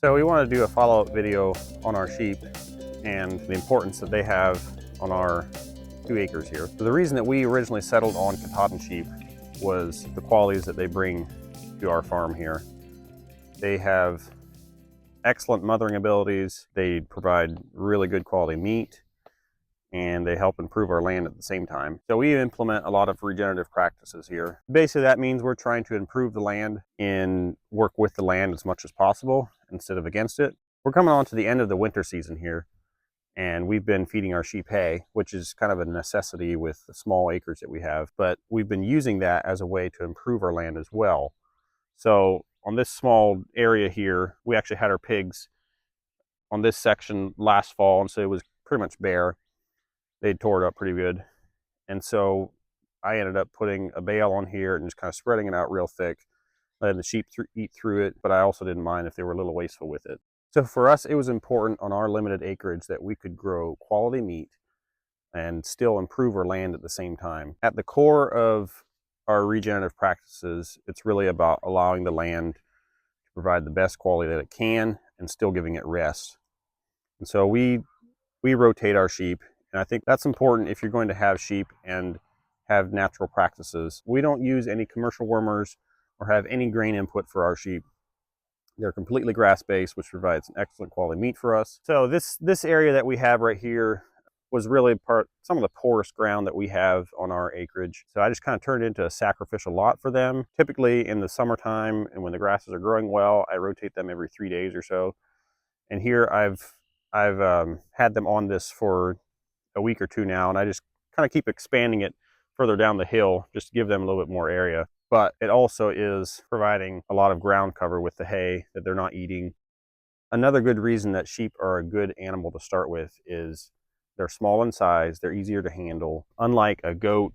So we want to do a follow-up video on our sheep and the importance that they have on our 2 acres here. So the reason that we originally settled on Katahdin sheep was the qualities that they bring to our farm here. They have excellent mothering abilities, they provide really good quality meat, and they help improve our land at the same time. So we implement a lot of regenerative practices here. Basically that means we're trying to improve the land and work with the land as much as possible instead of against it. We're coming on to the end of the winter season here, and we've been feeding our sheep hay, which is kind of a necessity with the small acres that we have, but we've been using that as a way to improve our land as well. So on this small area here, we actually had our pigs on this section last fall, and so it was pretty much bare. They tore it up pretty good. And so I ended up putting a bale on here and just kind of spreading it out real thick, letting the sheep eat through it, but I also didn't mind if they were a little wasteful with it. So for us, it was important on our limited acreage that we could grow quality meat and still improve our land at the same time. At the core of our regenerative practices, it's really about allowing the land to provide the best quality that it can and still giving it rest. And so we rotate our sheep, and I think that's important if you're going to have sheep and have natural practices. We don't use any commercial wormers or have any grain input for our sheep. They're completely grass-based, which provides an excellent quality meat for us. So this area that we have right here was really some of the poorest ground that we have on our acreage. So I just kind of turned it into a sacrificial lot for them. Typically in the summertime and when the grasses are growing well, I rotate them every 3 days or so. And here I've had them on this for a week or two now, and I just kind of keep expanding it further down the hill just to give them a little bit more area. But it also is providing a lot of ground cover with the hay that they're not eating. Another good reason that sheep are a good animal to start with is they're small in size, they're easier to handle. Unlike a goat,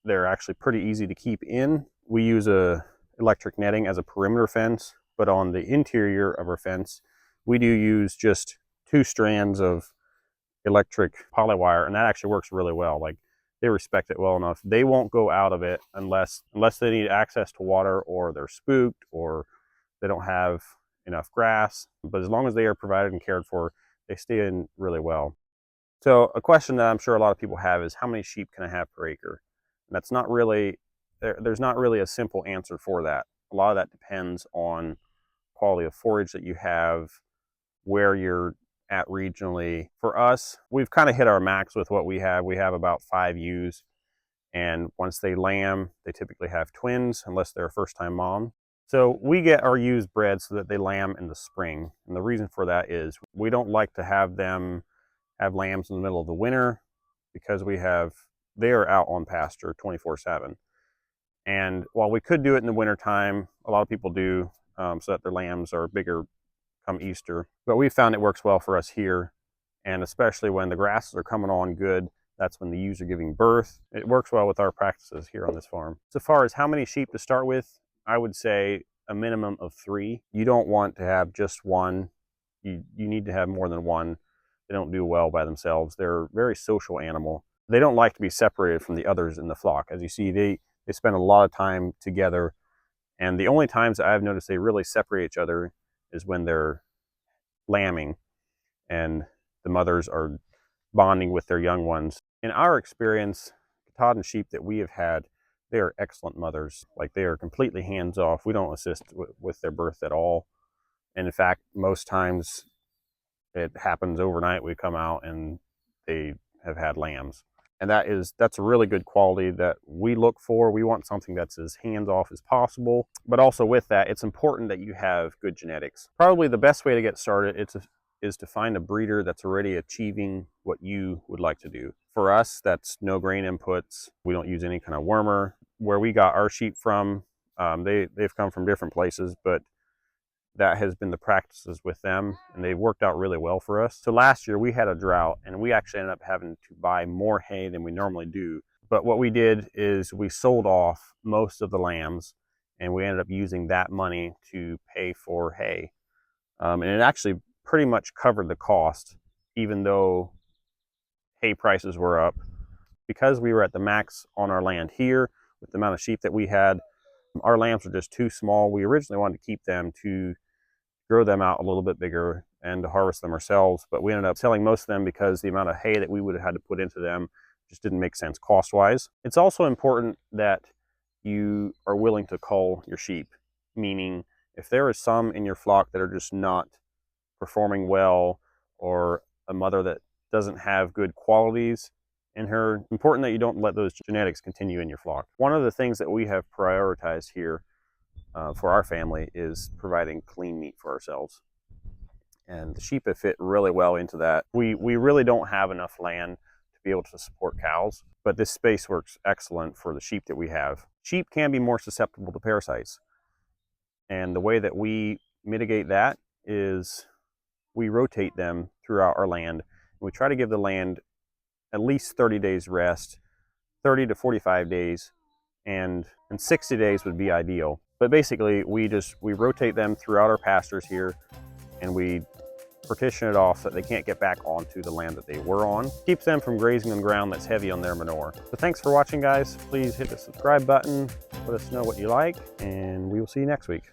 they're actually pretty easy to keep in. We use electric netting as a perimeter fence, but on the interior of our fence, we do use just 2 strands of electric polywire, and that actually works really well. Like, they respect it well enough. They won't go out of it unless they need access to water, or they're spooked, or they don't have enough grass. But as long as they are provided and cared for, they stay in really well. So a question that I'm sure a lot of people have is, how many sheep can I have per acre? And that's not really, there's not really a simple answer for that. A lot of that depends on quality of forage that you have, where you're at regionally. For us, we've kind of hit our max with what we have. We have about 5 ewes, and once they lamb, they typically have twins unless they're a first-time mom. So we get our ewes bred so that they lamb in the spring, and the reason for that is we don't like to have them have lambs in the middle of the winter, because they are out on pasture 24/7. And while we could do it in the winter time, a lot of people do, so that their lambs are bigger come Easter. But we found it works well for us here, and especially when the grasses are coming on good, that's when the ewes are giving birth. It works well with our practices here on this farm. So far as how many sheep to start with, I would say a minimum of 3. You don't want to have just one. You need to have more than one. They don't do well by themselves. They're a very social animal. They don't like to be separated from the others in the flock. As you see, they spend a lot of time together, and the only times I've noticed they really separate each other is when they're lambing and the mothers are bonding with their young ones. In our experience, Katahdin sheep that we have had, they are excellent mothers. Like, they are completely hands-off. We don't assist with their birth at all. And in fact, most times it happens overnight. We come out and they have had lambs. And that's a really good quality that we look for. We want something that's as hands-off as possible. But also with that, it's important that you have good genetics. Probably the best way to get started is to find a breeder that's already achieving what you would like to do. For us, that's no grain inputs. We don't use any kind of wormer. Where we got our sheep from, they've come from different places, but that has been the practices with them, and they've worked out really well for us. So last year we had a drought, and we actually ended up having to buy more hay than we normally do. But what we did is we sold off most of the lambs, and we ended up using that money to pay for hay. And it actually pretty much covered the cost, even though hay prices were up. Because we were at the max on our land here with the amount of sheep that we had, our lambs were just too small. We originally wanted to keep them to grow them out a little bit bigger and to harvest them ourselves. But we ended up selling most of them because the amount of hay that we would have had to put into them just didn't make sense cost-wise. It's also important that you are willing to cull your sheep, meaning if there is some in your flock that are just not performing well, or a mother that doesn't have good qualities in her, it's important that you don't let those genetics continue in your flock. One of the things that we have prioritized here for our family is providing clean meat for ourselves. And the sheep have fit really well into that. We really don't have enough land to be able to support cows, but this space works excellent for the sheep that we have. Sheep can be more susceptible to parasites. And the way that we mitigate that is we rotate them throughout our land. We try to give the land at least 30 days rest, 30 to 45 days, and 60 days would be ideal. But basically, we rotate them throughout our pastures here, and we partition it off so that they can't get back onto the land that they were on. Keeps them from grazing on ground that's heavy on their manure. So thanks for watching, guys. Please hit the subscribe button, let us know what you like, and we will see you next week.